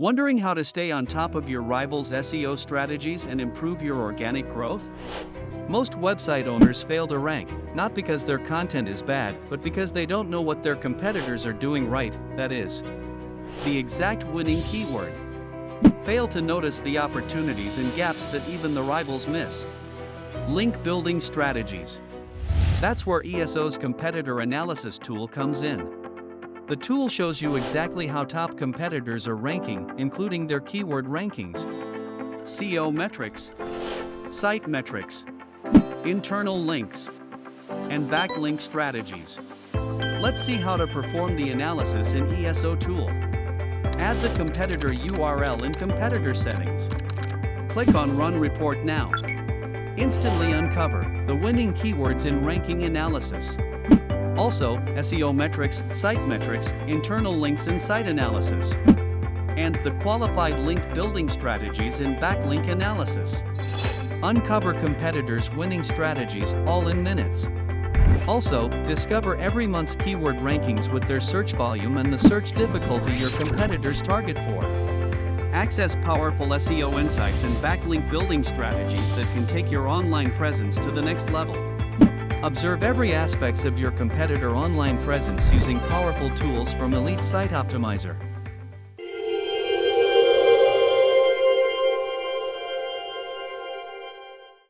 Wondering how to stay on top of your rivals' SEO strategies and improve your organic growth? Most website owners fail to rank, not because their content is bad, but because they don't know what their competitors are doing right, that is, the exact winning keyword. Fail to notice the opportunities and gaps that even the rivals miss. Link building strategies. That's where ESO's competitor analysis tool comes in. The tool shows you exactly how top competitors are ranking, including their keyword rankings, SEO metrics, site metrics, internal links, and backlink strategies. Let's see how to perform the analysis in ESO tool. Add the competitor URL in competitor settings. Click on Run Report Now. Instantly uncover the winning keywords in ranking analysis. Also, SEO metrics, site metrics, internal links and site analysis. And the qualified link building strategies in backlink analysis. Uncover competitors' winning strategies all in minutes. Also, discover every month's keyword rankings with their search volume and the search difficulty your competitors target for. Access powerful SEO insights and backlink building strategies that can take your online presence to the next level. Observe every aspect of your competitor online presence using powerful tools from Elite Site Optimizer.